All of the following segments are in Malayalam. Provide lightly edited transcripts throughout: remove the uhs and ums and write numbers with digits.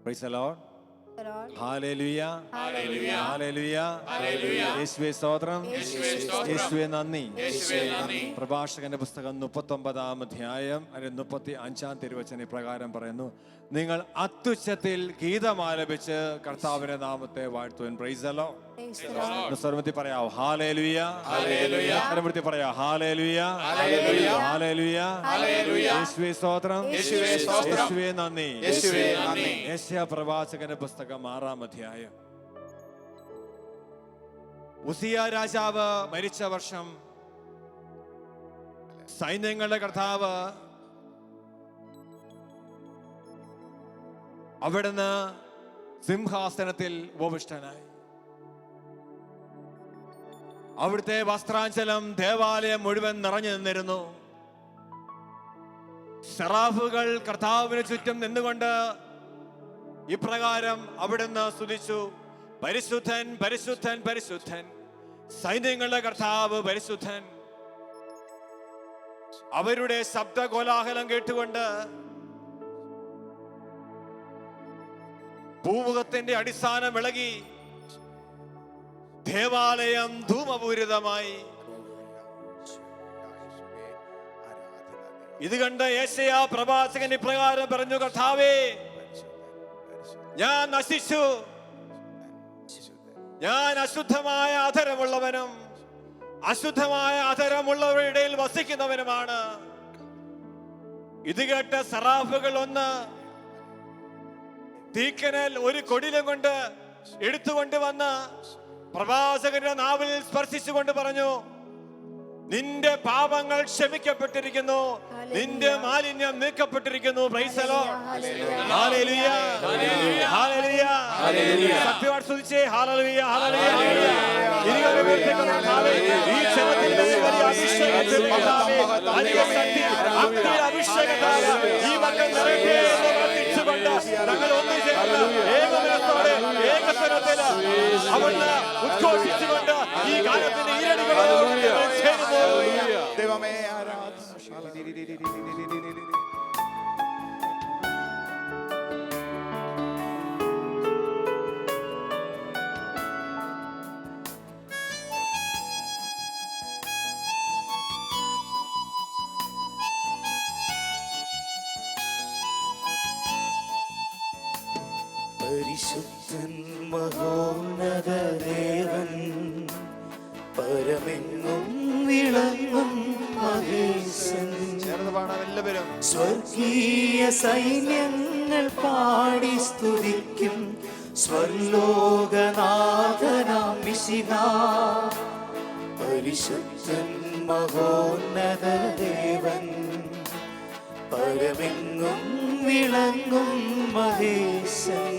Praise the Lord. Hallelujah, hallelujah, യേശുവേ സ്തോത്രം, യേശുവേ നന്ദി. പ്രഭാഷകന്റെ പുസ്തകം 39-ാം അധ്യായം 35-ാം തിരുവചന പ്രകാരം പറയുന്നു, നിങ്ങൾ അത്യുച്ചത്തിൽ ഗീതമാലപിച്ച് കർത്താവിന്റെ നാമത്തെ വാഴ്ത്തുവാൻ. Price the Lord. സ്വരത്തിൽ പറയാവോ ഹാലേലുയ, സ്വരത്തിൽ പറയാ ഹാലേലുയ, ഹാലേലുയ, യേശുവേ സ്തോത്രം, യേശുവേ നന്ദി. യെശയ്യാ പ്രവാചകന്റെ പുസ്തകം 6-ാം അധ്യായം. ഉസിയ രാജാവ് മരിച്ച വർഷം സൈന്യങ്ങളുടെ കർത്താവ് അവിടുന്ന് സിംഹാസനത്തിൽ ഉപവിഷ്ടനായി. അവിടുത്തെ വസ്ത്രാഞ്ചലം ദേവാലയം മുഴുവൻ നിറഞ്ഞു നിന്നിരുന്നു. സെറാഫുകൾ കർത്താവിന് ചുറ്റും നിന്നുകൊണ്ട് ഇപ്രകാരം അവിടുന്ന് സ്തുതിച്ചു, പരിശുദ്ധൻ പരിശുദ്ധൻ പരിശുദ്ധൻ, സൈന്യങ്ങളുടെ കർത്താവ് പരിശുദ്ധൻ. അവരുടെ ശബ്ദ കോലാഹലം കേട്ടുകൊണ്ട് ഭൂമുഖത്തിന്റെ അടിസ്ഥാനം ഇളകി, ദേവാലയം ധൂമപൂരിതമായി. ഇത് കണ്ട് യെശയ്യാ പ്രവാചകൻ ഇപ്രകാരം പറഞ്ഞു, കർത്താവേ, ഞാൻ നശിച്ചു, ഞാൻ അശുദ്ധമായ അധരമുള്ളവനും അശുദ്ധമായ അധരമുള്ളവരുടെ ഇടയിൽ വസിക്കുന്നവനുമാണ്. ഇത് കേട്ട സെറാഫുകൾ ഒന്ന് തീക്കനൽ ഒരു കൊടിലും കൊണ്ട് എടുത്തുകൊണ്ട് വന്ന് പ്രവാചകന്റെ നാവിൽ സ്പർശിച്ചുകൊണ്ട് പറഞ്ഞു, നിന്റെ പാപങ്ങൾ ക്ഷമിക്കപ്പെട്ടിരിക്കുന്നു, നിന്റെ മാലിന്യം നീക്കപ്പെട്ടിരിക്കുന്നു. Praise the lord. Hallelujah, hallelujah, hallelujah. സത്യവാൻ സ്തുതിച്ചേ. Hallelujah, hallelujah. ഈ ചെവത്തിൽ വലിയ അഭിഷേകത്തിൽ വലിയ ശക്തി അഭിഷേകത്താൽ ഈ മക്കൾ നിറയട്ടെ എന്ന് പ്രാർത്ഥിച്ചുകൊണ്ട് ഞങ്ങൾ ഒന്നുചേർന്ന് ഏകമനത്തോടെ ഏകസ്വരത്തിൽ അവിടുന്ന് ഉദ്ഘോഷിച്ചുകൊണ്ട് ഈ ഗാനത്തിന്റെ ഈരടികളോട് ചേരുന്നു. ദൈവമേ ആരാധന. പരിശുദ്ധൻ മഹോന്നത ദേവൻ, പരമെങ്ങും വിളങ്ങും മഹേശൻ, സ്വർഗീയ സൈന്യങ്ങൾ പാടി സ്തുതിക്കും സ്വർലോകനാഥനാം മിശിഹാ. പരിശുദ്ധൻ മഹോന്നത ദേവൻ, പരമെങ്ങും വിളങ്ങും മഹേശൻ,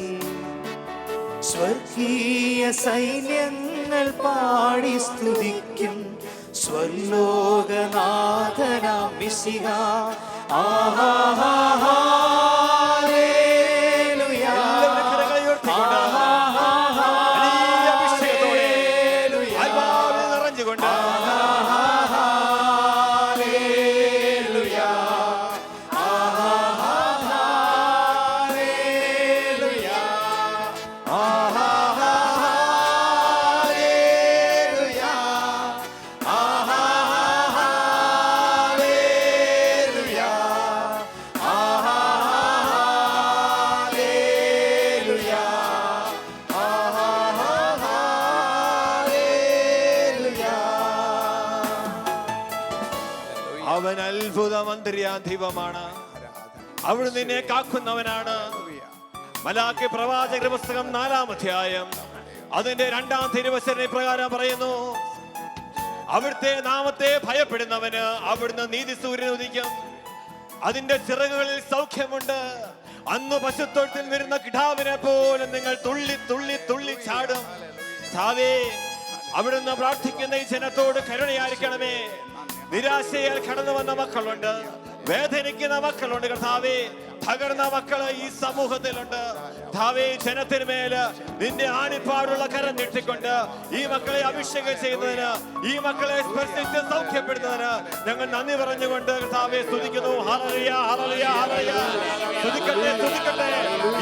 സ്വർഗീയ സൈന്യങ്ങൾ പാടി സ്തുതിക്കും സ്വർലോകനാഥനാം മിശിഹാ. അവൻ അത്ഭുത മന്ത്രിയാധിപമാണ്, അവിടുന്ന് നിന്നെ കാക്കുന്നവനാണ്. മലാക്കി പ്രവാചകന്റെ പുസ്തകം 4-ാം അധ്യായം അതിന്റെ 2-ാം തിരുവചന പ്രകാരം പറയുന്നു, അവിടുത്തെ നാമത്തെ ഭയപ്പെടുന്നവന് അവിടുന്ന് നീതി സൂര്യൻ ഉദിക്കും, അതിന്റെ ചിറകുകളിൽ സൗഖ്യമുണ്ട്. അന്ന് പശുത്തൊഴുത്തിൽ വരുന്ന കിടാവിനെ പോലെ നിങ്ങൾ തുള്ളി തുള്ളി തുള്ളി ചാടും. താവേ, അവിടുന്ന് പ്രാർത്ഥിക്കുന്ന ഈ ജനത്തോട് കരുണയായിരിക്കണമേ. നിരാശയാൽ കടന്നു വന്ന മക്കളുണ്ട്, വേദനിക്കുന്ന മക്കളുണ്ട്. കർത്താവേ, തകർന്ന മക്കള് ഈ സമൂഹത്തിലുണ്ട്. കർത്താവേ, ജനത്തിന് മേല് നിന്റെ ആണിപ്പാടുള്ള കരം നീട്ടിക്കൊണ്ട് ഈ മക്കളെ അഭിഷേകം ചെയ്യുന്നതിന്, ഈ മക്കളെ സ്പർശിച്ച് സൗഖ്യപ്പെടുന്നതിന് ഞങ്ങൾ നന്ദി പറഞ്ഞുകൊണ്ട് കർത്താവെ സ്തുതിക്കുന്നു. Hallelujah, hallelujah, hallelujah. സ്തുതിക്കട്ടെ, സ്തുതിക്കട്ടെ.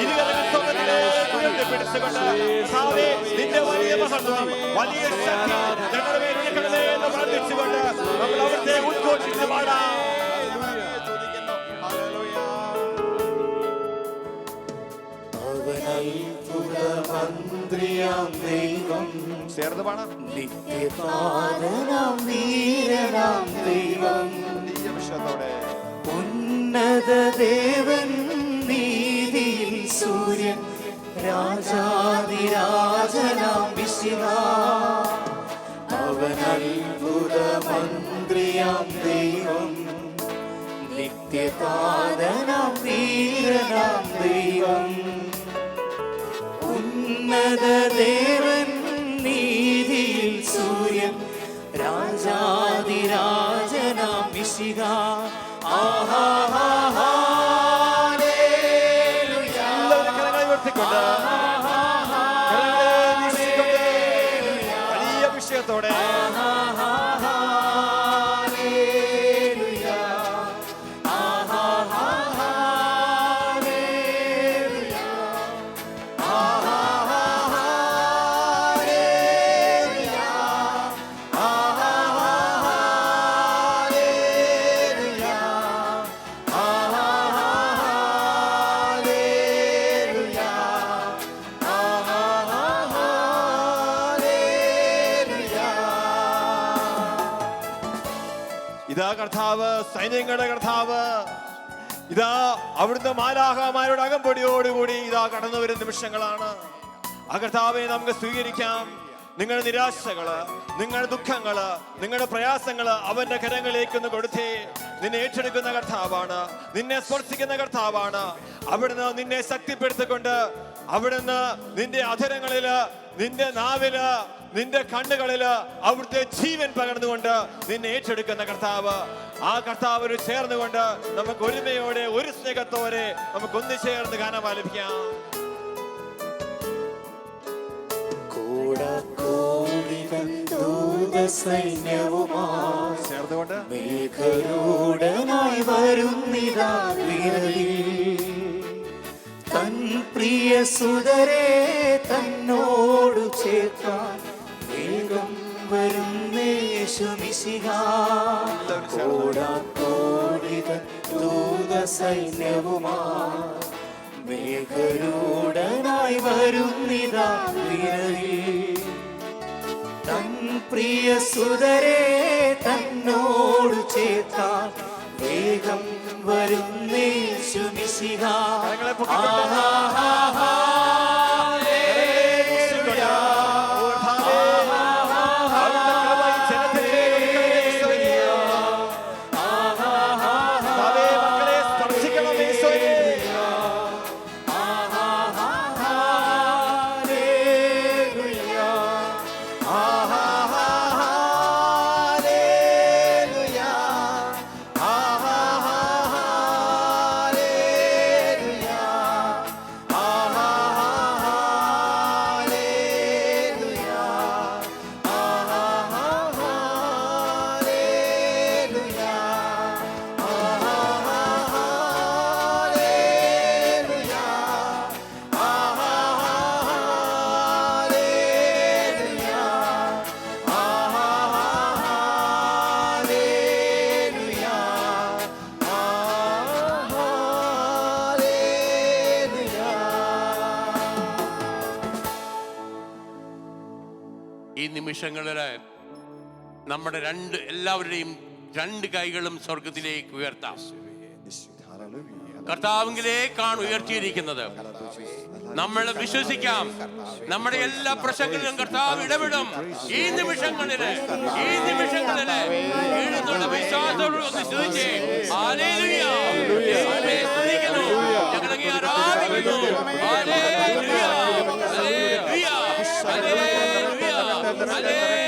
ഇരുകരങ്ങൾ സ്വർഗ്ഗത്തിലേക്ക് ഉയർത്തിപ്പിടിച്ചുകൊണ്ട് കർത്താവേ, നിന്റെ വലിയ മഹത്വം, വലിയ ശക്തി ഞങ്ങളുടെ മേൽ ഇറങ്ങണമേ എന്ന് പ്രാർത്ഥിച്ചുകൊണ്ട് നമ്മൾ അവിടുത്തെ ഉദ്ഘോഷിച്ച് പാടാം. മന്ത്രിയാം ദൈവം, ചേർന്ന് പാടാം. നിത്യപാലനാം വീരനാം ദൈവം, ഉന്നത ദേവൻ, നീതിയിൽ സൂര്യൻ, രാജാതിരാജനാം മിശിഹാ. അവൻ അത്ഭുത മന്ത്രിയാം ദൈവം, നിത്യപാലനാം വീരനാം ദൈവം, ഉന്നത ദേവൻ, നീതിയിൽ സൂര്യൻ, രാജാതിരാജനാം മിശിഹാ. എല്ലാവരും കരങ്ങളെ ഉയർത്തിക്കൊണ്ട് വലിയ അഭിഷേകത്തോടെ ഇതാ കർത്താവ്, സൈന്യങ്ങളുടെ കർത്താവ്, ഇതാ അവിടുന്ന് മാലാഖമാരുടെ അകമ്പടിയോടുകൂടി ഇതാ കടന്നു വരുന്ന നിമിഷങ്ങളാണ്. ആ കർത്താവെ നമുക്ക് സ്വീകരിക്കാം. നിങ്ങളുടെ നിരാശകള്, നിങ്ങളുടെ ദുഃഖങ്ങള്, നിങ്ങളുടെ പ്രയാസങ്ങള് അവന്റെ കരങ്ങളിലേക്ക് ഒന്ന് കൊടുത്തേ. നിന്നെ ഏറ്റെടുക്കുന്ന കർത്താവാണ്, നിന്നെ സ്പർശിക്കുന്ന കർത്താവാണ്. അവിടുന്ന് നിന്നെ ശക്തിപ്പെടുത്തിക്കൊണ്ട്, അവിടുന്ന് നിന്റെ അധരങ്ങളില്, നിന്റെ നാവില്, നിന്റെ കണ്ണുകളില് അവിടുത്തെ ജീവൻ പകർന്നുകൊണ്ട് നിന്നെ ഏറ്റെടുക്കുന്ന കർത്താവ്. ആ കർത്താവ് ചേർന്നുകൊണ്ട് നമുക്ക് ഒരുമയോടെ, ഒരു സ്നേഹത്തോടെ നമുക്ക് ഒന്ന് ചേർന്ന് ഗാനം ആലപിക്കാം. ചേർന്നുകൊണ്ട് മേഘരൂഢനായി വരുന്നിതാ വിരലിൽ, തൻ പ്രിയ സുതരെ തന്നോടു ചേർക്കാൻ വേഗം വരുന്നേശു മിശിഹാ. കോടാകോടിതൻ ദൂത സൈന്യവുമായി മേഘരൂഢനായി വരുന്നിതാ വിരലിൽ, തൻ പ്രിയ സുതരെ തന്നോടു ചേർക്കാൻ വേഗം വരുന്നേശു മിശിഹാ. ഈ നിമിഷങ്ങളിൽ നമ്മുടെ എല്ലാവരുടെയും രണ്ട് കൈകളും സ്വർഗത്തിലേക്ക് ഉയർത്താം. കർത്താവിലേക്കാണ് ഉയർത്തിയിരിക്കുന്നത്. നമ്മൾ വിശ്വസിക്കാം, നമ്മുടെ എല്ലാ പ്രശ്നങ്ങളിലും കർത്താവ് ഇടപെടും. ഈ നിമിഷങ്ങളില് വിശ്വാസത്തോട് സ്തുതിച്ചേ. ഹല്ലേലൂയ, യേശുവേ സ്തുതിക്കുന്നു, ഞങ്ങളങ്ങേ ആരാധിക്കുന്നു. ഹല്ലേലൂയ, ഹല്ലേലൂയ, ഹല്ലേലൂയ,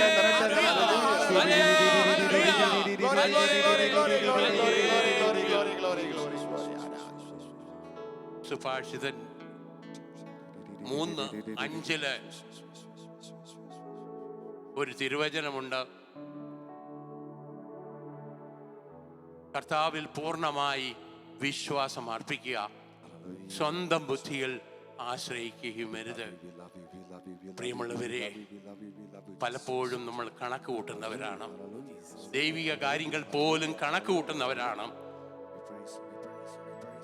സുഭാഷിതൻ 3:5 ഒരു തിരുവചനമുണ്ട്. കർത്താവിൽ പൂർണ്ണമായി വിശ്വാസം അർപ്പിക്കുക, സ്വന്തം ബുദ്ധിയിൽ ആശ്രയിക്കുകയും അരുത്. പ്രിയമുള്ളവരെ, പലപ്പോഴും നമ്മൾ കണക്ക് കൂട്ടുന്നവരാണ്. ദൈവിക കാര്യങ്ങൾ പോലും കണക്ക് കൂട്ടുന്നവരാണ്.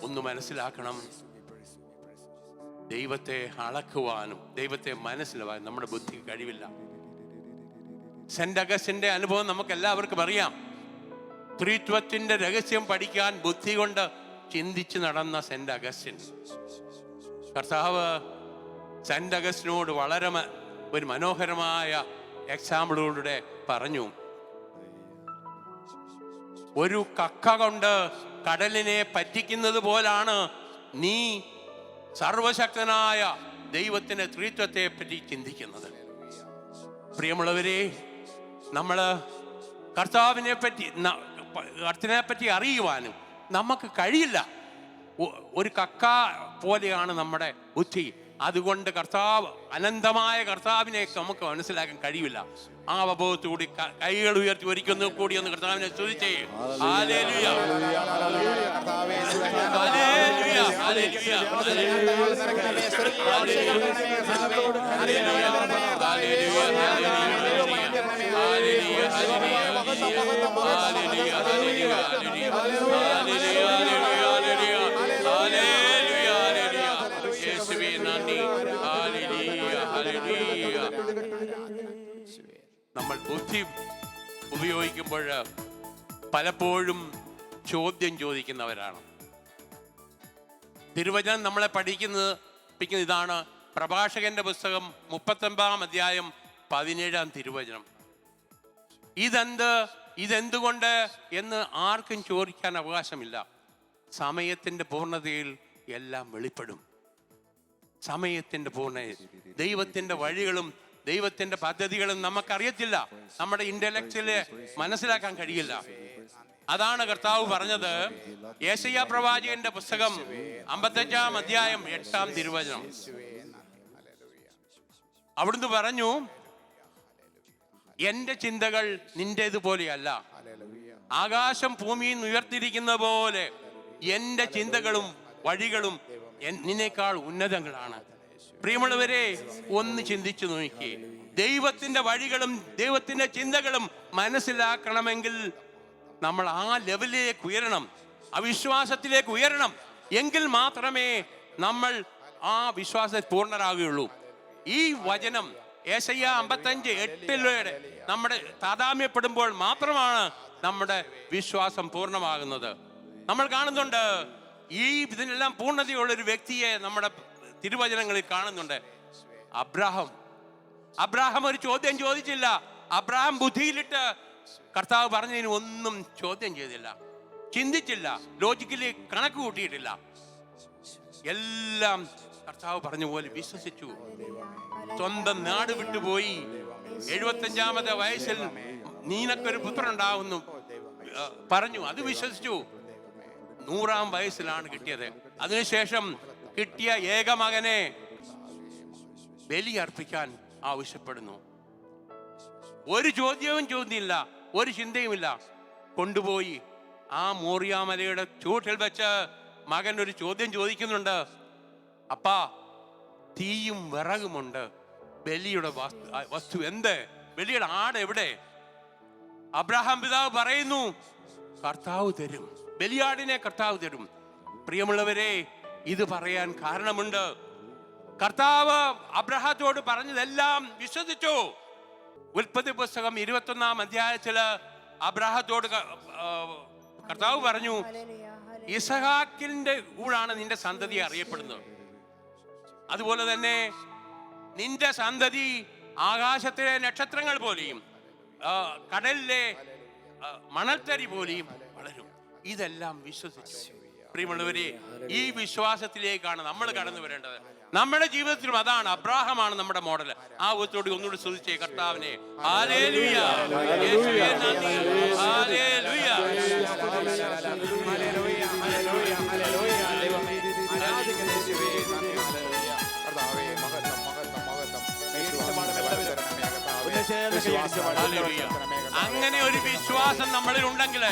ഒന്ന് മനസ്സിലാക്കണം, ദൈവത്തെ അളക്കുവാനും ദൈവത്തെ മനസ്സിലാവാനും നമ്മുടെ ബുദ്ധി കഴിവില്ല. സെന്റ് അഗസ്റ്റിന്റെ അനുഭവം നമുക്ക് എല്ലാവർക്കും അറിയാം. ത്രിത്വത്തിന്റെ രഹസ്യം പഠിക്കാൻ ബുദ്ധി കൊണ്ട് ചിന്തിച്ച് നടന്ന സെന്റ് അഗസ്റ്റിൻ. കർത്താവ് സെന്റ് അഗസ്റ്റിനോട് വളരെ ഒരു മനോഹരമായ എക്സാമ്പിളിലൂടെ പറഞ്ഞു. ഒരു കക്ക കൊണ്ട് കടലിനെ പറ്റിക്കുന്നത് പോലാണ് നീ സർവശക്തനായ ദൈവത്തിന്റെ ത്രിത്വത്തെ പറ്റി ചിന്തിക്കുന്നത്. പ്രിയമുള്ളവരെ, നമ്മള് കർത്താവിനെ പറ്റി അറിയുവാനും നമുക്ക് കഴിയില്ല. ഒരു കക്ക പോലെയാണ് നമ്മുടെ ബുദ്ധി. അതുകൊണ്ട് അനന്തമായ കർത്താവിനെ നമുക്ക് മനസ്സിലാക്കാൻ കഴിയില്ല. ആ അവബോധത്തോടെ കൈകൾ ഉയർത്തി ഒരിക്കലും കൂടി ഒന്ന് കർത്താവിനെ സ്തുതിച്ചേ. ഹല്ലേലൂയ, ഹല്ലേലൂയ, ഹല്ലേലൂയ, നമ്മൾ ബുദ്ധി ഉപയോഗിക്കുമ്പോൾ പലപ്പോഴും ചോദ്യം ചോദിക്കുന്നവരാണ്. തിരുവചനം നമ്മളെ പഠിപ്പിക്കുന്ന ഇതാണ്. പ്രഭാഷകന്റെ പുസ്തകം 39-ാം അധ്യായം 17-ാം തിരുവചനം. ഇതെന്തുകൊണ്ട് എന്ന് ആർക്കും ചോദിക്കാൻ അവകാശമില്ല. സമയത്തിന്റെ പൂർണ്ണതയിൽ എല്ലാം വെളിപ്പെടും. സമയത്തിന്റെ പൂർണ്ണതയിൽ ദൈവത്തിന്റെ വഴികളും ദൈവത്തിന്റെ പദ്ധതികളും നമുക്കറിയത്തില്ല. നമ്മുടെ ഇന്റലക്ച്വല് മനസ്സിലാക്കാൻ കഴിയില്ല. അതാണ് കർത്താവ് പറഞ്ഞത്. യെശയ്യാ പ്രവാചകന്റെ പുസ്തകം 55-ാം അധ്യായം 8-ാം തിരുവചനം. അവിടുന്ന് പറഞ്ഞു, എന്റെ ചിന്തകൾ നിന്റേതുപോലെയല്ല, ആകാശം ഭൂമിയിൽ ഉയർത്തിരിക്കുന്ന പോലെ എന്റെ ചിന്തകളും വഴികളും നിന്നേക്കാൾ ഉന്നതങ്ങളാണ്. പ്രിയമുള്ളവരെ, ഒന്ന് ചിന്തിച്ചു നോക്കിയേ. ദൈവത്തിന്റെ വഴികളും ദൈവത്തിന്റെ ചിന്തകളും മനസ്സിലാക്കണമെങ്കിൽ നമ്മൾ ആ ലെവലിലേക്ക് ഉയരണം, അവിശ്വാസത്തിലേക്ക് ഉയരണം. എങ്കിൽ മാത്രമേ നമ്മൾ ആ വിശ്വാസത്തിൽ പൂർണ്ണരാകുകയുള്ളൂ. ഈ വചനം യെശയ്യാ 55:8 നമ്മുടെ താതാമ്യപ്പെടുമ്പോൾ മാത്രമാണ് നമ്മുടെ വിശ്വാസം പൂർണ്ണമാകുന്നത്. നമ്മൾ കാണുന്നുണ്ട് ഇതിനെല്ലാം പൂർണ്ണതയുള്ള ഒരു വ്യക്തിയെ നമ്മുടെ തിരുവചനങ്ങളിൽ കാണുന്നുണ്ട്. അബ്രാഹാം ഒരു ചോദ്യം ചോദിച്ചില്ല. അബ്രാഹാം ബുദ്ധിയിലിട്ട് കർത്താവ് പറഞ്ഞതിന് ഒന്നും ചോദ്യം ചെയ്തില്ല, ചിന്തിച്ചില്ല, ലോജിക്കലി കണക്ക് കൂട്ടിയിട്ടില്ല. എല്ലാം കർത്താവ് പറഞ്ഞ പോലെ വിശ്വസിച്ചു. സ്വന്തം നാട് വിട്ടുപോയി 75-ാമത്തെ വയസ്സിൽ നീനക്കൊരു പുത്രനുണ്ടാവുന്നു പറഞ്ഞു. അത് വിശ്വസിച്ചു. 100-ാം വയസ്സിലാണ് കിട്ടിയത്. അതിനുശേഷം കിട്ടിയ ഏകമകനെ ബലി അർപ്പിക്കാൻ ആവശ്യപ്പെടുന്നു. ഒരു ചോദ്യവും ചോദിച്ചില്ല, ഒരു ചിന്തയുമില്ല. കൊണ്ടുപോയി ആ മോറിയാമലയുടെ ചൂട്ടിൽ വെച്ച് മകൻ ഒരു ചോദ്യം ചോദിക്കുന്നുണ്ട്. അപ്പാ, തീയും വിറകുമുണ്ട്, ബലിയുടെ വസ്തു എന്ത്? ബലിയുടെ ആട് എവിടെ? അബ്രഹാം പിതാവ് പറയുന്നു, കർത്താവ് തരും, ബലിയാടിനെ കർത്താവ് തരും. പ്രിയമുള്ളവരെ, ഇത് പറയാൻ കാരണമുണ്ട്. കർത്താവ് അബ്രഹാത്തോട് പറഞ്ഞതെല്ലാം വിശ്വസിച്ചു. ഉൽപ്പത്തി പുസ്തകം 21-ാം അധ്യായത്തില് അബ്രഹാത്തോട് കർത്താവ് പറഞ്ഞു, ഇസഹാക്കിന്റെ കൂടാണ് നിന്റെ സന്തതി അറിയപ്പെടുന്നത്. അതുപോലെ തന്നെ നിന്റെ സന്തതി ആകാശത്തിലെ നക്ഷത്രങ്ങൾ പോലെയും കടലിലെ മണൽത്തരി പോലെയും വളരും. ഇതെല്ലാം വിശ്വസിച്ചു. പ്രിയമുള്ളവരെ, ഈ വിശ്വാസത്തിലേക്കാണ് നമ്മൾ കടന്നു വരേണ്ടത്. നമ്മുടെ ജീവിതത്തിലും അതാണ്. അബ്രാഹാമാണ് നമ്മുടെ മോഡൽ. ആ ഒത്തോടി ഒന്നുകൂടി സ്തുതിച്ചേ കർത്താവിനെ. ഹല്ലേലൂയ, യേശുവേ നന്ദി. Hallelujah, hallelujah, hallelujah, hallelujah. Hallelujah. അങ്ങനെ ഒരു വിശ്വാസം നമ്മളിൽ ഉണ്ടെങ്കിൽ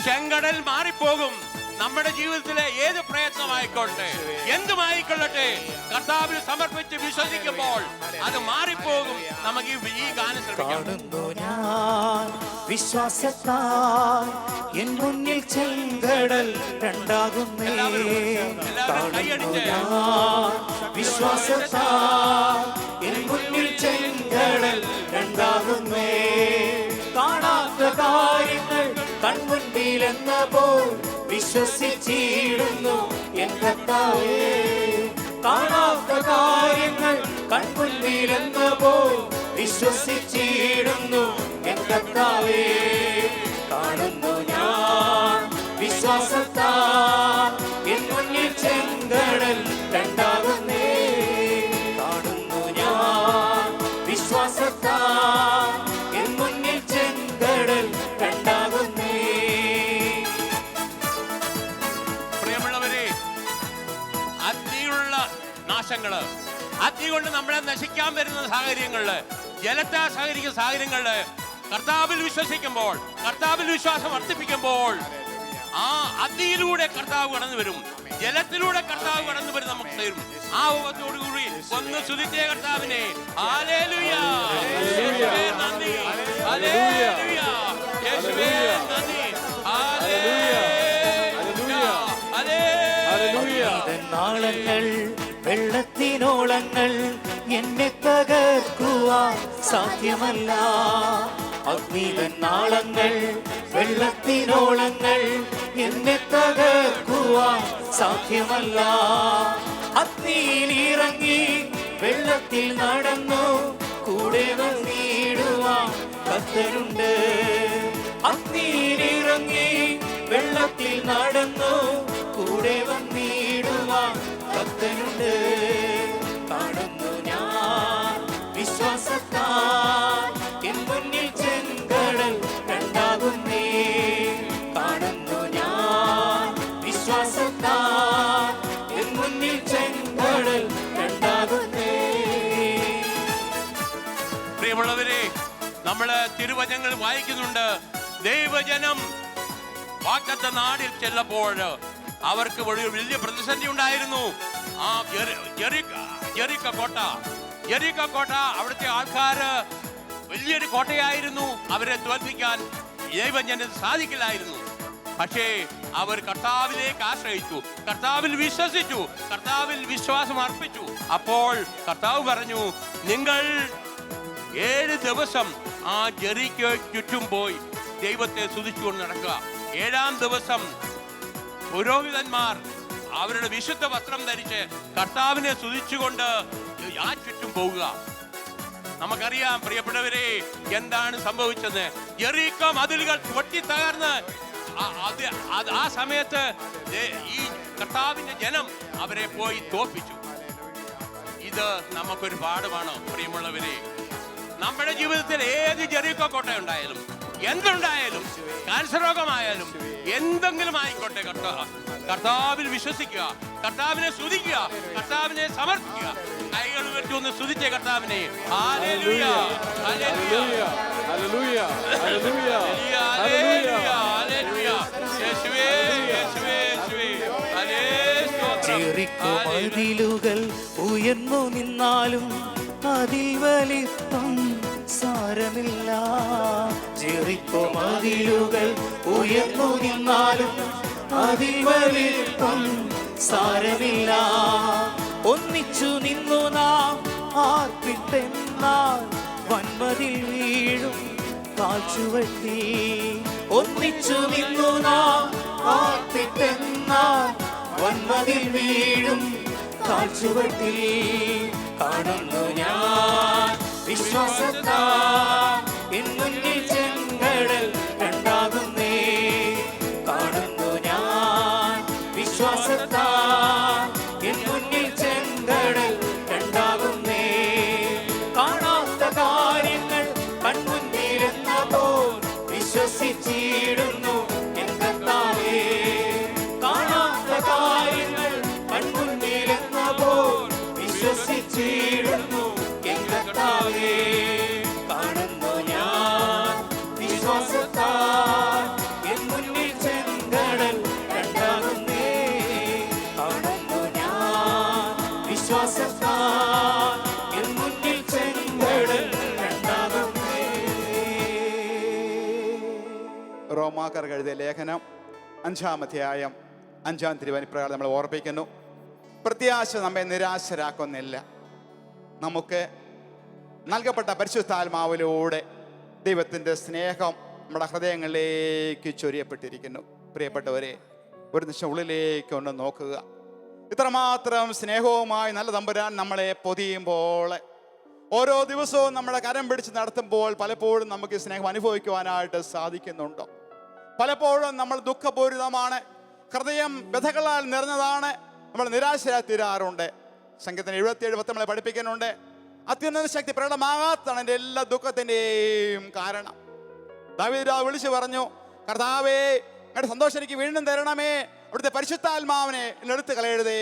ചെങ്കടൽ മാറിപ്പോകും. നമ്മുടെ ജീവിതത്തിലെ ഏത് പ്രയത്നമായിക്കോട്ടെ, എന്തുമായിക്കൊള്ളട്ടെ, കർത്താവിൽ സമർപ്പിച്ച് വിശ്വസിക്കുമ്പോൾ അത് മാറിപ്പോകും. നമുക്ക് ഈ ഗാനം ശ്രമിക്കാം. വിശ്വാസത്താൽ എൻ മുന്നിൽ ചെങ്കടൽ രണ്ടാകുന്നേ. വിശ്വാസത്താൽ എൻ മുന്നിൽ ചെങ്കടൽ രണ്ടാകുന്നേ. കാണാത്ത കാര്യങ്ങൾ കൺമുൻപിലെന്ന പോൽ വിശ്വസിച്ചിടുന്നു എൻ കർത്താവേ. കാണാത്ത കാര്യങ്ങൾ കൺമുൻപിലെന്ന പോൽ വിശ്വസിച്ചിടുന്നു എൻ കർത്താവേ. കാണുന്നു ഞാൻ വിശ്വാസത്താൽ എൻ മുന്നിൽ ചെങ്കടൽ രണ്ടാകുന്നേ. കാണുന്നു ഞാൻ വിശ്വാസത്താൽ എൻ മുന്നിൽ ചെങ്കടൽ രണ്ടാകുന്നേ. പ്രിയമുള്ളവരെ, അഗ്നിയുള്ള നാശങ്ങള്, അഗ്നി കൊണ്ട് നമ്മളെ നശിക്കാൻ വരുന്ന സാഹചര്യങ്ങളില്, ജലത്താൽ സഹകരിക്കുന്ന സാഹചര്യങ്ങളില് കർത്താവിൽ വിശ്വസിക്കുമ്പോൾ, കർത്താവിൽ വിശ്വാസം വർദ്ധിപ്പിക്കുമ്പോൾ ആ അഗ്നിയിലൂടെ കർത്താവ് കടന്നു വരും, ജലത്തിലൂടെ കർത്താവ് കടന്നു വരും, നമുക്ക് തരും. ആ ഉപത്തോടുകൂടി ഒന്ന് സ്തുതിച്ചേ കർത്താവിനെ. ഹല്ലേലൂയ, യേശുവേ നന്ദി, ഹല്ലേലൂയ, യേശുവേ നന്ദി, ഹല്ലേലൂയ, ഹല്ലേലൂയ. നാളങ്ങൾ വെള്ളത്തിനോളങ്ങൾ എന്നെ തകർക്കുവാൻ സാധ്യമല്ല. അഗ്നിതൻ നാളങ്ങൾ വെള്ളത്തിനോളങ്ങൾ എന്നെ തകർക്കുവാൻ സാധ്യമല്ല. അഗ്നിയിൽ ഇറങ്ങി വെള്ളത്തിൽ നടന്നു കൂടെ വന്നിടുവാൻ കർത്തരുണ്ട്. അഗ്നിയിൽ ഇറങ്ങി വെള്ളത്തിൽ നടന്നു കൂടെ വന്നിടുവാൻ കർത്തരുണ്ട്. കാണുന്നു ഞാൻ വിശ്വാസത്താൽ എൻ മുന്നിൽ ചെങ്കടൽ രണ്ടാകുന്നേ. കാണുന്നു ഞാൻ വിശ്വാസത്താൽ എൻ മുന്നിൽ ചെങ്കടൽ രണ്ടാകുന്നേ. പ്രിയമുള്ളവരെ, നമ്മള് തിരുവചനങ്ങൾ വായിക്കുന്നുണ്ട്. ദൈവജനം വാഗ്ദത്ത നാടിൽ ചെല്ലപ്പോൾ അവർക്ക് വലിയ പ്രതിസന്ധി ഉണ്ടായിരുന്നു. ആ ജെറിക്കോ കോട്ട അവിടുത്തെ ആൾക്കാര് വലിയൊരു കോട്ടയായിരുന്നു. അവരെ തോൽപ്പിക്കാൻ ദൈവജനത്തിന് സാധിക്കില്ലായിരുന്നു. പക്ഷേ അവർ കർത്താവിലേക്ക് ആശ്രയിച്ചു, കർത്താവിൽ വിശ്വസിച്ചു, കർത്താവിൽ വിശ്വാസം അർപ്പിച്ചു. അപ്പോൾ കർത്താവ് പറഞ്ഞു, നിങ്ങൾ 7 ദിവസം ആ ജെറിക്കോ ചുറ്റും പോയി ദൈവത്തെ സ്തുതിച്ചുകൊണ്ട് നടക്കുക. 7-ാം ദിവസം പുരോഹിതന്മാർ അവരുടെ വിശുദ്ധ വസ്ത്രം ധരിച്ച് കർത്താവിനെ സ്തുതിച്ചുകൊണ്ട് ആ ചുറ്റും പോവുക. നമുക്കറിയാം പ്രിയപ്പെട്ടവരെ, എന്താണ് സംഭവിച്ചത്. ജെറിക്കോ മതിലുകൾ പൊട്ടിത്തകർന്ന് ആ സമയത്ത് ഈ കർത്താവിന്റെ ജനം അവരെ പോയി തോൽപ്പിച്ചു. ഇത് നമുക്കൊരു പാഠമാണ് പ്രിയമുള്ളവരെ. നമ്മുടെ ജീവിതത്തിൽ ഏത് ജെറിക്കോ കോട്ട ഉണ്ടായാലും, എന്തുണ്ടായാലും, ക്യാൻസർ രോഗമായാലും, എന്തെങ്കിലും ആയിക്കോട്ടെ, കർത്താവിൽ വിശ്വസിക്കുക, കർത്താവിനെ സ്തുതിക്കുക, കർത്താവിനെ സമർപ്പിക്കുക. കൈകൾ ഉയർത്തി ഒന്ന് സ്തുതിച്ചേ കർത്താവിനെ. Hallelujah, hallelujah, hallelujah, hallelujah, hallelujah. യേശുവേ, യേശുവേ, യേശുവേ, ജെറിക്കോ മതിലുകൾ ഉയർന്നു നിന്നാലും അതിൽ വലിപ്പം സാരമില്ല. ജെറിക്കോ മതിലുകൾ ഉയർന്നു നിന്നാലും അതിൽ വലിപ്പം സാരമില്ല. ഒന്നിച്ചു നിന്നു നാം ആർപ്പിട്ടെന്നാൽ വൻമതിൽ വീഴും കാൽച്ചുവട്ടി. ഒന്നിച്ചു നിന്നു നാം ആർപ്പിട്ടെന്നാൽ വൻമതിൽ വീഴും കാൽച്ചുവട്ടി. കാണുന്നു ഞാൻ വിശ്വാസത്താൽ എൻ മുന്നിൽ ചെങ്കടൽ രണ്ടാകുന്നേ. കാണുന്നു ഞാൻ വിശ്വാസത്താൽ എൻ മുന്നിൽ ചെങ്കടൽ രണ്ടാകുന്നേ. കാണാത്ത കാര്യങ്ങൾ കൺമുന്നിലെന്ന പോൽ വിശ്വസിച്ചിടുന്നു എൻ കർത്താവേ. കാണാത്ത കാര്യങ്ങൾ കൺമുന്നിലെന്ന പോൽ വിശ്വസിച്ചിടുന്നു എൻ കർത്താവേ. റോമാക്കാർക്ക് എഴുതിയ ലേഖനം 5-ാം അധ്യായം 5-ാം തിരുവചനം ഇപ്രകാരം നമ്മളെ ഓർപ്പിക്കുന്നു. പ്രത്യാശ നമ്മെ നിരാശരാക്കുന്നില്ല. നമുക്ക് നൽകപ്പെട്ട പരിശുദ്ധാത്മാവിലൂടെ ദൈവത്തിൻ്റെ സ്നേഹം നമ്മുടെ ഹൃദയങ്ങളിലേക്ക് ചൊരിയപ്പെട്ടിരിക്കുന്നു. പ്രിയപ്പെട്ടവരെ, ഒരു നിമിഷം ഉള്ളിലേക്ക് ഒന്ന് നോക്കുക. ഇത്രമാത്രം സ്നേഹവുമായി നല്ല തമ്പുരാൻ നമ്മളെ പൊതിയുമ്പോൾ, ഓരോ ദിവസവും നമ്മളെ കരം പിടിച്ച് നടത്തുമ്പോൾ പലപ്പോഴും നമുക്ക് സ്നേഹം അനുഭവിക്കുവാനായിട്ട് സാധിക്കുന്നുണ്ടോ? പലപ്പോഴും നമ്മൾ ദുഃഖപൂരിതമാണ്, ഹൃദയം വ്യഥകളാൽ നിറഞ്ഞതാണ്, നമ്മൾ നിരാശരായി തീരാറുണ്ട്. സംഗീതത്തിന് 77 നമ്മളെ പഠിപ്പിക്കുന്നുണ്ട്. അത്യുന്നത ശക്തി പ്രകടമാകാത്തതാണ് എൻ്റെ എല്ലാ ദുഃഖത്തിൻ്റെയും കാരണം. ദാവീദ് രാജാവ് വിളിച്ചു പറഞ്ഞു, കർത്താവേ, അങ്ങയുടെ സന്തോഷം എനിക്ക് വീണ്ടും തരണമേ, അവിടുത്തെ പരിശുദ്ധാത്മാവിനെ എടുത്ത് കളയരുതേ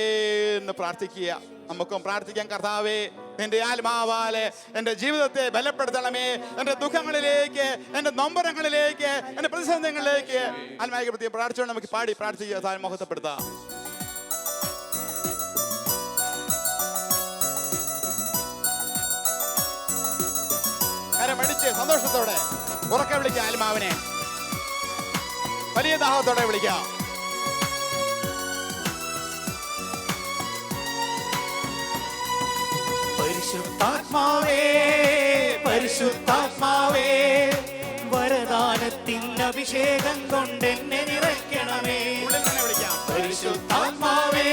എന്ന് പ്രാർത്ഥിക്കുക. നമുക്കും പ്രാർത്ഥിക്കാം. കർത്താവേ, എൻ്റെ ആത്മാവാലെ എൻ്റെ ജീവിതത്തെ ബലപ്പെടുത്തണമേ. എൻ്റെ ദുഃഖങ്ങളിലേക്ക്, എൻ്റെ നൊമ്പരങ്ങളിലേക്ക്, എൻ്റെ പ്രതിസന്ധികളിലേക്ക് ആത്മാവിക പ്രത്യേകം പ്രാർത്ഥിച്ചുകൊണ്ട് നമുക്ക് പാടി പ്രാർത്ഥിക്കുക, താൻ മഹത്വപ്പെടുത്താം. കരമടിച്ച് സന്തോഷത്തോടെ ഉറക്കെ വിളിക്കുക. ആത്മാവിനെ വലിയ ദാഹത്തോടെ വിളിക്കാം. പരിശുദ്ധാത്മാവേ, പരിശുദ്ധാത്മാവേ, വരദാനത്തിൻ അഭിഷേകം കൊണ്ടെന്നെ നിറയ്ക്കണമേ. ഉള്ളിൽ തന്നെ വിളിക്കാം. പരിശുദ്ധാത്മാവേ,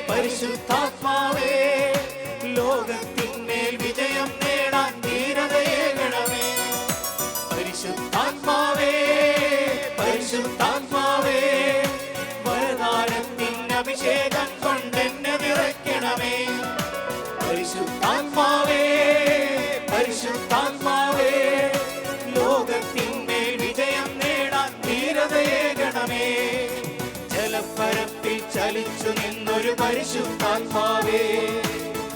പരിശുദ്ധാത്മാവേ, ലോകത്തിന്മേൽ വിജയം നേടാൻ ധീരതയേകണമേ. പരിശുദ്ധാത്മാവേ, പരിശുദ്ധാത്മാവേ, വരദാനത്തിൻ അഭിഷേകം കൊണ്ടെന്നെ നിറയ്ക്കണമേ. പരിശുദ്ധാത്മാവേ, പരിശുദ്ധാത്മാവേ, ലോകത്തിന്മേൽ വിജയം നേടാൻ ധീരതയേകണമേ. ജലപ്പരപ്പിൽ ചലിച്ചു നിന്നൊരു പരിശുദ്ധാത്മാവേ,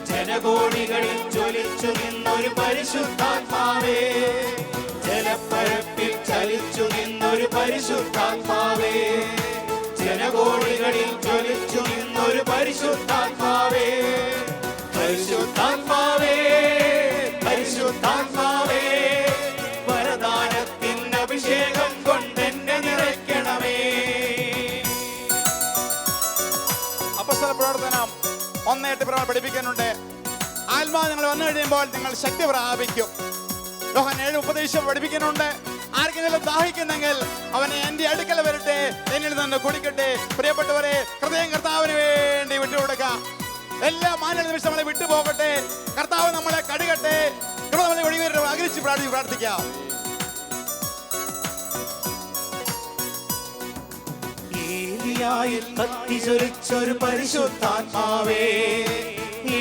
ജനകോടികളിൽ ജ്വലിച്ചു നിന്നൊരു പരിശുദ്ധാത്മാവേ, ജലപ്പരപ്പിൽ ചലിച്ചു നിന്നൊരു പരിശുദ്ധാത്മാവേ, ജനകോടികളിൽ ജ്വലിച്ചു നിന്നൊരു പരിശുദ്ധാത്മാവേ. പരിശുദ്ധാത്മാവേ, പരിശുദ്ധാത്മാവേ, വരദാനത്തിൻ അഭിഷേകം കൊണ്ടെന്നെ നിറയ്ക്കണമേ. അപ്പോസ്തല പ്രവർത്തനം 1:8 പഠിപ്പിക്കുന്നുണ്ട്. ആത്മാവ് നിങ്ങൾ വന്നു കഴിയുമ്പോൾ നിങ്ങൾ ശക്തി പ്രാപിക്കും. യോഹന്നാൻ 7:30 പഠിപ്പിക്കുന്നുണ്ട്. ആർക്കെങ്കിലും ദാഹിക്കുന്നെങ്കിൽ അവനെ എൻ്റെ അടുക്കൽ വരട്ടെ, എന്നിൽ നിന്ന് കുടിക്കട്ടെ. പ്രിയപ്പെട്ടവരെ, ഹൃദയം കർത്താവിന് വേണ്ടി വിട്ടുകൊടുക്കാം. എല്ലാ മാന്യ നിമിഷം നമ്മളെ വിട്ടുപോകട്ടെ. കർത്താവ് നമ്മളെ കഴുകട്ടെ. നമ്മളെ ഒഴിവരെ ആഗ്രഹിച്ച് പ്രാർത്ഥിക്കാം. ഏലിയായിൽ കത്തിജ്വലിച്ചൊരു പരിശുദ്ധാത്മാവേ,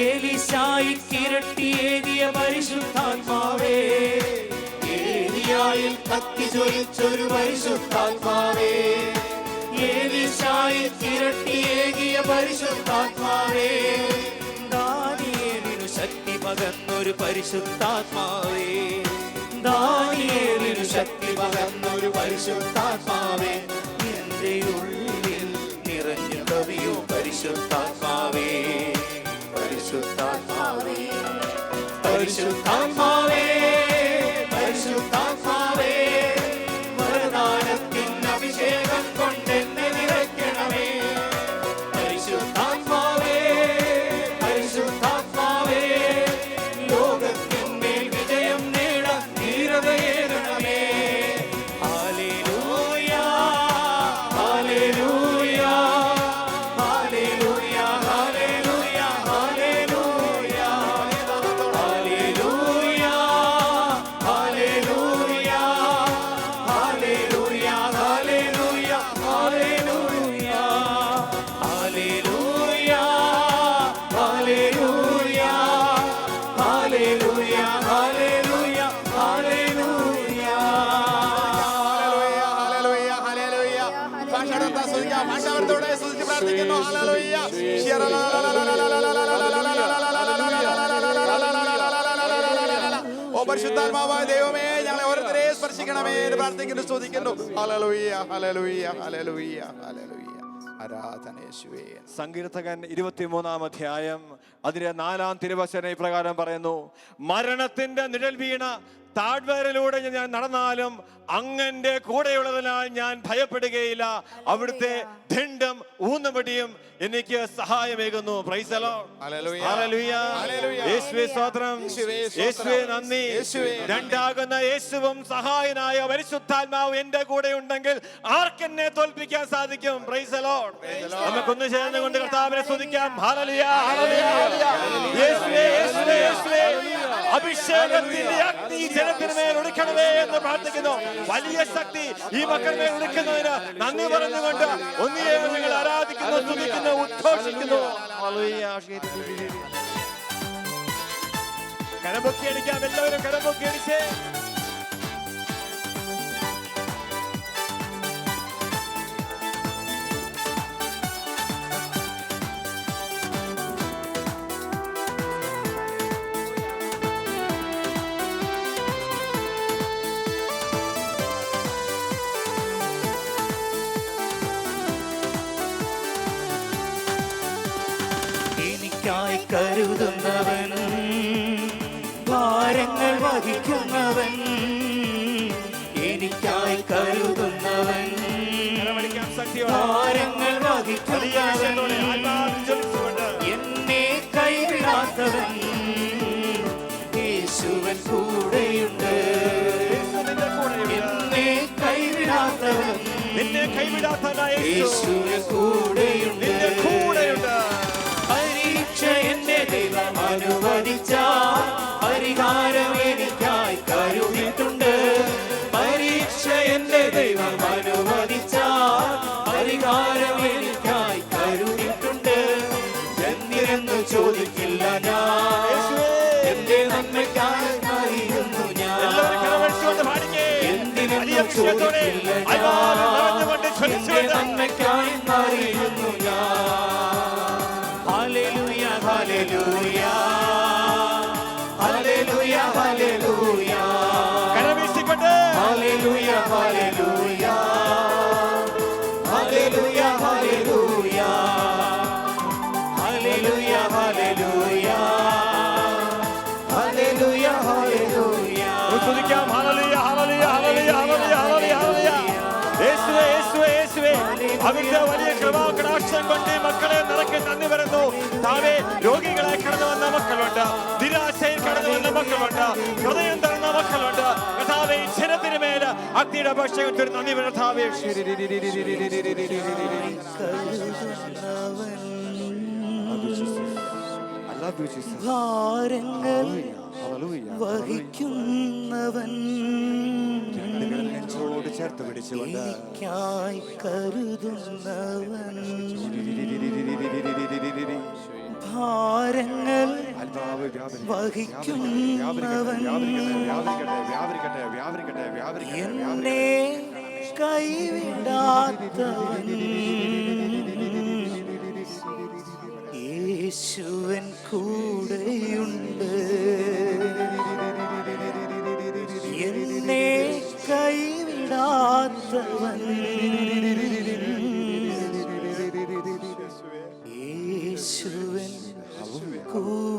ഏലീശായിക്ക് ഇരട്ടിയേകിയ പരിശുദ്ധാത്മാവേ, ഏലിയായിൽ കത്തിജ്വലിച്ചൊരു പരിശുദ്ധാത്മാവേ, ഏലീശായിക്ക് ഇരട്ടിയേകിയ പരിശുദ്ധാത്മാവേ, ദാനിയേലിനു ശക്തി പകർന്നൊരു പരിശുദ്ധാത്മാവേ, ദാനിയേലിനു ശക്തി പകർന്നൊരു പരിശുദ്ധാത്മാവേ, എന്റെ ഉള്ളിൽ നിറഞ്ഞു കവിയൂ പരിശുദ്ധാത്മാവേ, പരിശുദ്ധാത്മാവേ, പരിശുദ്ധാത്മാവേ, പരിശുദ്ധാത്മാവേ, വരദാനത്തിൻ അഭിഷേകം കൊണ്ടെന്നെ നിറയ്ക്കണമേ. പരിശുദ്ധാത്മാവേ, പരിശുദ്ധാത്മാവേ, ലോകത്തിന്മേൽ വിജയം നേടാൻ ധീരതയേകണമേ. Hallelujah, hallelujah, hallelujah, hallelujah, hallelujah, hallelujah, hallelujah, hallelujah, hallelujah, hallelujah, hallelujah, hallelujah, hallelujah, hallelujah, hallelujah. Hallelujah, hallelujah. ഭാഷാടത്തെ സ്തുതിക്കാം. ഭാഷാവരത്തോടെ സ്തുതിച്ച് പ്രാർത്ഥിക്കുന്നു. ഹല്ലേലൂയ. ഓ പരിശുദ്ധാത്മാവായ ദൈവമേ, ഞങ്ങളെ ഓരോരുത്തരെയും സ്പർശിക്കണമേ എന്ന് പ്രാർത്ഥിക്കുന്നു, സ്തുതിക്കുന്നു. Hallelujah, hallelujah, hallelujah, hallelujah. ആരാധന യേശുവേ. സങ്കീർത്തകൻ 23-ാം അധ്യായം അതിന്റെ 4-ാം തിരുവചനം ഇപ്രകാരം പറയുന്നു: മരണത്തിന്റെ നിഴൽ വീണ താഴ്വരയിലൂടെ ഞാൻ നടന്നാലും അങ്ങന്റെ കൂടെയുള്ളതിനാൽ ഞാൻ ഭയപ്പെടുകയില്ല. അവിടുത്തെ ദണ്ഡം ഊന്നുവടിയും എനിക്ക് സഹായമേകുന്നു. Praise the lord. ഹല്ലേലൂയ. യേശുവേ സ്തോത്രം. യേശുവേ നന്ദി. രണ്ടാകുന്ന യേശുവും സഹായനായ പരിശുദ്ധാത്മാവ് എന്റെ കൂടെ ഉണ്ടെങ്കിൽ ആർക്കെന്നെ തോൽപ്പിക്കാൻ സാധിക്കും? Price the Lord. നമുക്കൊന്ന് ചേർന്നുകൊണ്ട് കർത്താവിനെ സ്തുതിക്കാം. Hallelujah, hallelujah. യേശുവേ, യേശുവേ, യേശുവേ. അഭിഷേകത്തിന്റെ അഗ്നി ജനത്തിന് മേൽ ഒഴുകണമേ എന്ന് പ്രാർത്ഥിക്കുന്നു. വലിയ ശക്തി ഈ മക്കളുടെ മേൽ ഒഴുക്കുന്നതിന് നന്ദി പറഞ്ഞുകൊണ്ട് ഒന്നിയെ നിങ്ങൾ ആരാധിക്കുന്നു, സ്തുതിക്കുന്നു, ഉദ്ഘോഷിക്കുന്നു. കരപൊക്കി അടിക്കാം. എല്ലാവരും കരപൊക്കി അടിച്ചേ. എനിക്കായി കരുതുന്നവൻ, ഭാരങ്ങൾ വഹിക്കുന്നവൻ, എനിക്കായി കരുതുന്നവൻ, ഭാരങ്ങൾ വഹിക്കുന്നവൻ, എന്നെ കൈവിടാത്തവൻ, യേശുവൻ കൂടെയുണ്ട്. എന്നെ കൈവിടാത്തവൻ, നിന്നെ കൈവിടാത്തവനായ യേശുവൻ കൂടെയുണ്ട്. പരീക്ഷ എന്റെ ദൈവം അനുവദിച്ചാൽ പരിഹാരം എനിക്കായി കരുതിയിട്ടുണ്ട്. പരീക്ഷ എന്റെ ദൈവം അനുവദിച്ചാൽ പരിഹാരം എനിക്കായി കരുതിയിട്ടുണ്ട്. എന്തിനെന്ന് ചോദിക്കില്ല ഞാൻ, എന്റെ നന്മയ്ക്കായി അറിയുന്നു ഞാൻ. എന്തിനെന്ന് ചോദിക്കില്ല ഞാൻ, എന്റെ നന്മയ്ക്കായി അറിയുന്നു ഞാൻ. Hallelujah, hallelujah, hallelujah, hallelujah. കരവീശിക്കൊണ്ട് hallelujah, hallelujah, hallelujah, hallelujah, hallelujah, hallelujah, hallelujah, hallelujah. സ്തുതിക്കാം. Hallelujah, hallelujah, hallelujah, hallelujah, hallelujah. യേശുവേ, യേശുവേ, യേശുവേ. അവരുടെ വലിയ കൃപാകടാക്ഷം കൊണ്ട് മക്കളെ നിറയ്ക്ക് നന്ദി വരുന്നു. താവേ, രോഗികളെ കടന്നു വന്ന മക്കളുണ്ട്, നിരാശയിൽ കടന്നു വന്ന മക്കളുണ്ട്, ഹൃദയം തുറന്ന മക്കളുണ്ട്. കർത്താവേ, ജനത്തിന് മേല് അഗ്നിയുടെ അഭിഷേകത്തിന് നന്ദി വരുന്നു. കർത്താവേ, ഭാരങ്ങൾ വഹിക്കുന്നവൻ, നെഞ്ചോട് ചേർത്ത് പിടിച്ചുകൊണ്ട് എനിക്കായി കരുതുന്നവൻ, ഭാരങ്ങൾ വഹിക്കുന്നവൻ, എന്നെ കൈവിടാത്തവൻ, യേശുവൻ കൂടെയുണ്ട്. എന്നെ കൈവിടാത്തവൻ, യേശുവൻ കൂടെയുണ്ട്.